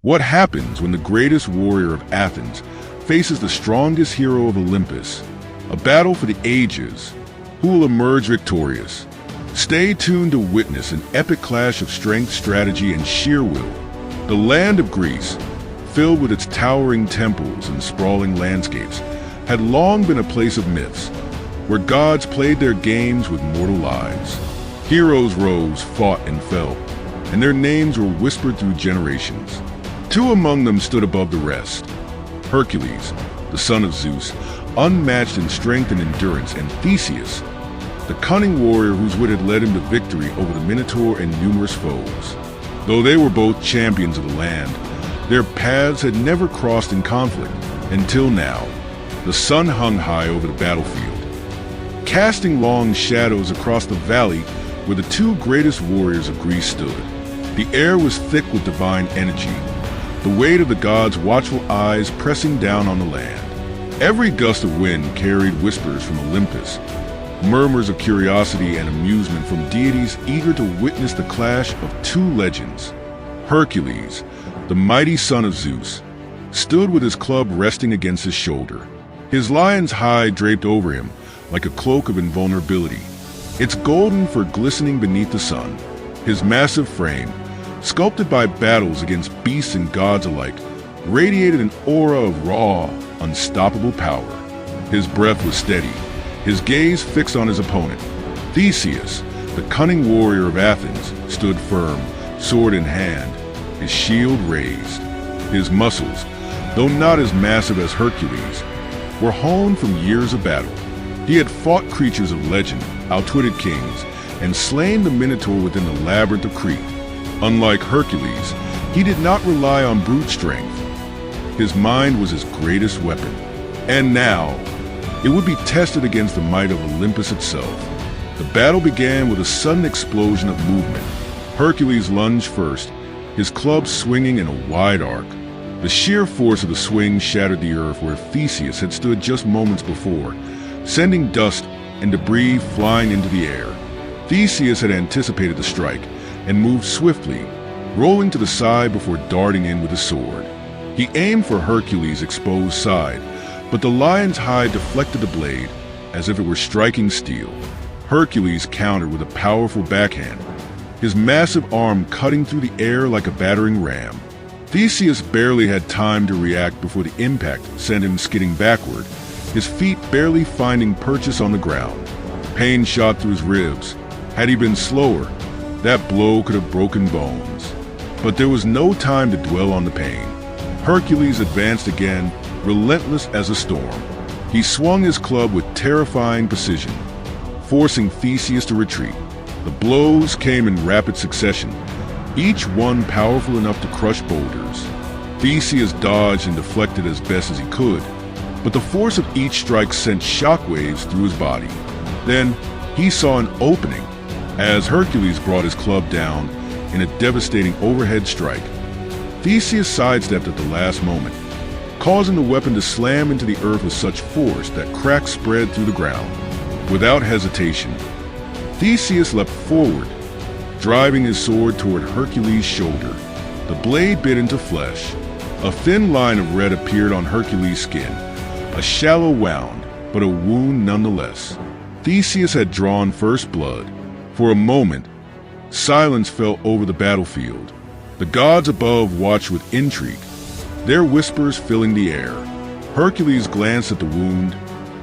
What happens when the greatest warrior of Athens faces the strongest hero of Olympus? A battle for the ages. Who will emerge victorious? Stay tuned to witness an epic clash of strength, strategy, and sheer will. The land of Greece, filled with its towering temples and sprawling landscapes, had long been a place of myths, where gods played their games with mortal lives. Heroes rose, fought, and fell, and their names were whispered through generations. Two among them stood above the rest: Hercules, the son of Zeus, unmatched in strength and endurance, and Theseus, the cunning warrior whose wit had led him to victory over the Minotaur and numerous foes. Though they were both champions of the land, their paths had never crossed in conflict until now. The sun hung high over the battlefield, casting long shadows across the valley where the two greatest warriors of Greece stood. The air was thick with divine energy, the weight of the gods' watchful eyes pressing down on the land. Every gust of wind carried whispers from Olympus, murmurs of curiosity and amusement from deities eager to witness the clash of two legends. Hercules, the mighty son of Zeus, stood with his club resting against his shoulder, his lion's hide draped over him like a cloak of invulnerability, its golden fur glistening beneath the sun. His massive frame, sculpted by battles against beasts and gods alike, radiated an aura of raw, unstoppable power. His breath was steady, his gaze fixed on his opponent. Theseus, the cunning warrior of Athens, stood firm, sword in hand, his shield raised. His muscles, though not as massive as Hercules, were honed from years of battle. He had fought creatures of legend, outwitted kings, and slain the Minotaur within the labyrinth of Crete. Unlike Hercules, he did not rely on brute strength. His mind was his greatest weapon. And now, it would be tested against the might of Olympus itself. The battle began with a sudden explosion of movement. Hercules lunged first, his club swinging in a wide arc. The sheer force of the swing shattered the earth where Theseus had stood just moments before, sending dust and debris flying into the air. Theseus had anticipated the strike and moved swiftly, rolling to the side before darting in with his sword. He aimed for Hercules' exposed side, but the lion's hide deflected the blade as if it were striking steel. Hercules countered with a powerful backhand, his massive arm cutting through the air like a battering ram. Theseus barely had time to react before the impact sent him skidding backward, his feet barely finding purchase on the ground. Pain shot through his ribs. Had he been slower, that blow could have broken bones. But there was no time to dwell on the pain. Hercules advanced again, relentless as a storm. He swung his club with terrifying precision, forcing Theseus to retreat. The blows came in rapid succession, each one powerful enough to crush boulders. Theseus dodged and deflected as best as he could, but the force of each strike sent shockwaves through his body. Then he saw an opening as Hercules brought his club down in a devastating overhead strike. Theseus sidestepped at the last moment, causing the weapon to slam into the earth with such force that cracks spread through the ground. Without hesitation, Theseus leapt forward, driving his sword toward Hercules' shoulder. The blade bit into flesh. A thin line of red appeared on Hercules' skin, a shallow wound, but a wound nonetheless. Theseus had drawn first blood. For a moment, silence fell over the battlefield. The gods above watched with intrigue, their whispers filling the air. Hercules glanced at the wound,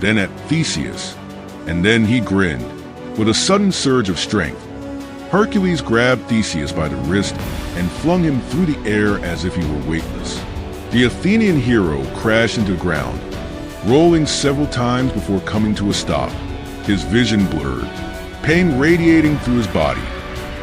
then at Theseus, and then he grinned. With a sudden surge of strength, Hercules grabbed Theseus by the wrist and flung him through the air as if he were weightless. The Athenian hero crashed into the ground, rolling several times before coming to a stop, his vision blurred, pain radiating through his body.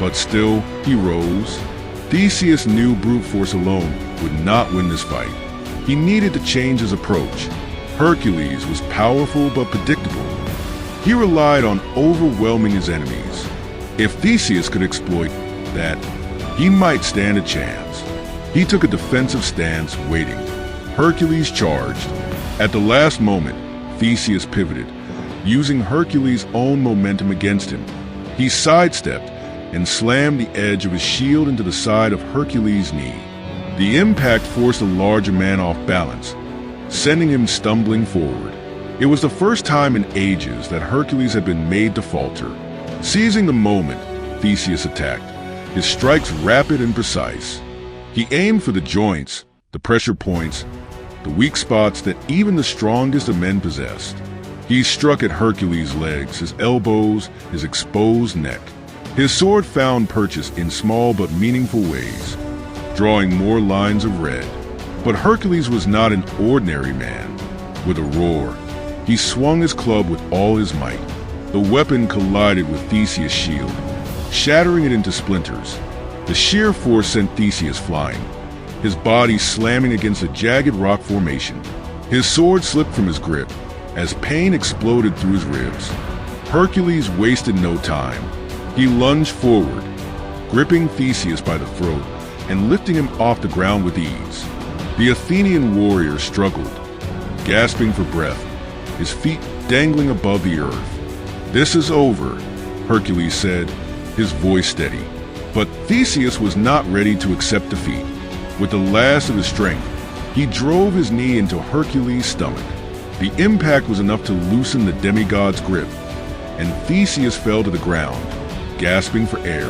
But still, he rose. Theseus knew brute force alone would not win this fight. He needed to change his approach. Hercules was powerful but predictable. He relied on overwhelming his enemies. If Theseus could exploit that, he might stand a chance. He took a defensive stance, waiting. Hercules charged. At the last moment, Theseus pivoted, using Hercules' own momentum against him. He sidestepped and slammed the edge of his shield into the side of Hercules' knee. The impact forced the larger man off balance, sending him stumbling forward. It was the first time in ages that Hercules had been made to falter. Seizing the moment, Theseus attacked, his strikes rapid and precise. He aimed for the joints, the pressure points, the weak spots that even the strongest of men possessed. He struck at Hercules' legs, his elbows, his exposed neck. His sword found purchase in small but meaningful ways, drawing more lines of red. But Hercules was not an ordinary man. With a roar, he swung his club with all his might. The weapon collided with Theseus' shield, shattering it into splinters. The sheer force sent Theseus flying, his body slamming against a jagged rock formation. His sword slipped from his grip as pain exploded through his ribs. Hercules wasted no time. He lunged forward, gripping Theseus by the throat and lifting him off the ground with ease. The Athenian warrior struggled, gasping for breath, his feet dangling above the earth. "This is over," Hercules said, his voice steady. But Theseus was not ready to accept defeat. With the last of his strength, he drove his knee into Hercules' stomach. The impact was enough to loosen the demigod's grip, and Theseus fell to the ground, gasping for air.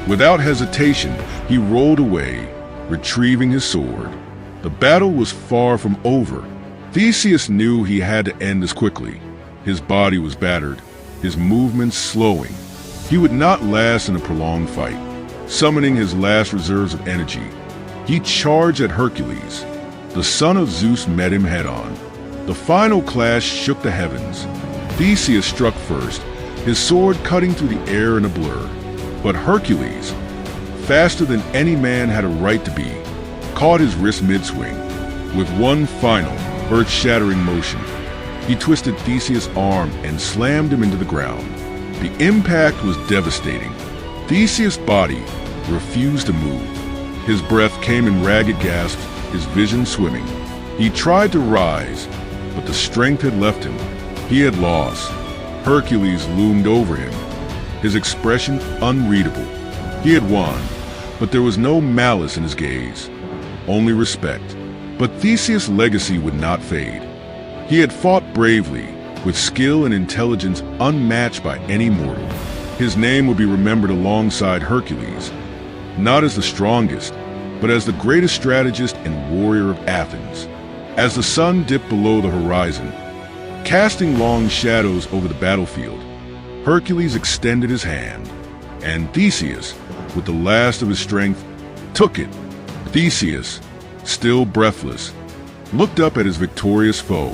Without hesitation, he rolled away, retrieving his sword. The battle was far from over. Theseus knew he had to end this quickly. His body was battered, his movements slowing. He would not last in a prolonged fight. Summoning his last reserves of energy, he charged at Hercules. The son of Zeus met him head-on. The final clash shook the heavens. Theseus struck first, his sword cutting through the air in a blur. But Hercules, faster than any man had a right to be, caught his wrist mid-swing. With one final, earth-shattering motion, he twisted Theseus' arm and slammed him into the ground. The impact was devastating. Theseus' body refused to move. His breath came in ragged gasps, his vision swimming. He tried to rise, but the strength had left him. He had lost. Hercules loomed over him, his expression unreadable. He had won, but there was no malice in his gaze, only respect. But Theseus' legacy would not fade. He had fought bravely, with skill and intelligence unmatched by any mortal. His name would be remembered alongside Hercules, not as the strongest, but as the greatest strategist and warrior of Athens. As the sun dipped below the horizon, casting long shadows over the battlefield, Hercules extended his hand, and Theseus, with the last of his strength, took it. Theseus, still breathless, looked up at his victorious foe.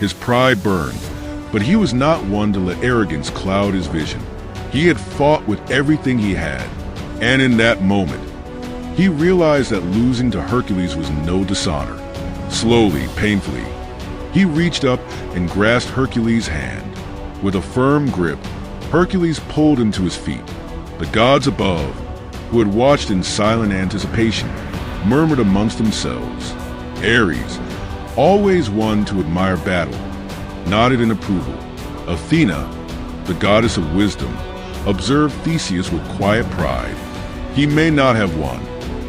His pride burned, but he was not one to let arrogance cloud his vision. He had fought with everything he had, and in that moment, he realized that losing to Hercules was no dishonor. Slowly, painfully, he reached up and grasped Hercules' hand. With a firm grip, Hercules pulled him to his feet. The gods above, who had watched in silent anticipation, murmured amongst themselves. Ares, always one to admire battle, nodded in approval. Athena, the goddess of wisdom, observed Theseus with quiet pride. He may not have won,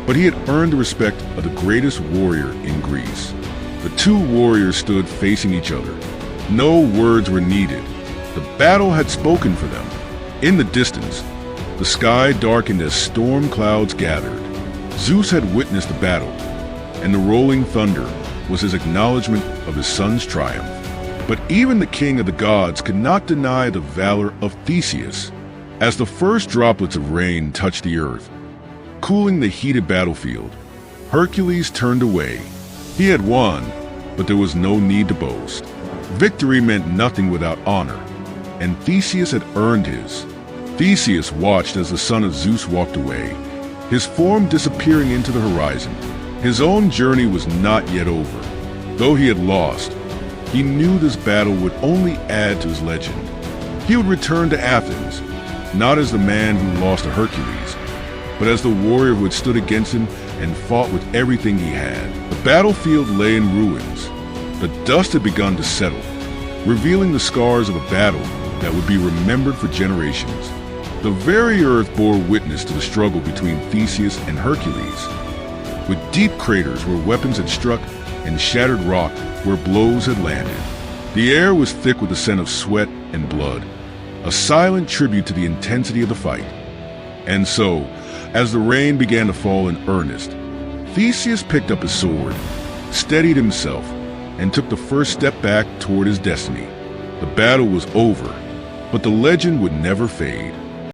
but he had earned the respect of the greatest warrior in Greece. The two warriors stood facing each other. No words were needed. The battle had spoken for them. In the distance, the sky darkened as storm clouds gathered. Zeus had witnessed the battle, and the rolling thunder was his acknowledgement of his son's triumph. But even the king of the gods could not deny the valor of Theseus. As the first droplets of rain touched the earth, cooling the heated battlefield, Hercules turned away. He had won, but there was no need to boast. Victory meant nothing without honor, and Theseus had earned his. Theseus watched as the son of Zeus walked away, his form disappearing into the horizon. His own journey was not yet over. Though he had lost, he knew this battle would only add to his legend. He would return to Athens, not as the man who lost to Hercules, but as the warrior who had stood against him and fought with everything he had. The battlefield lay in ruins. The dust had begun to settle, revealing the scars of a battle that would be remembered for generations. The very earth bore witness to the struggle between Theseus and Hercules. with deep craters where weapons had struck and shattered rock where blows had landed. The air was thick with the scent of sweat and blood, a silent tribute to the intensity of the fight. And so, as the rain began to fall in earnest, Theseus picked up his sword, steadied himself, and took the first step back toward his destiny. The battle was over, but the legend would never fade.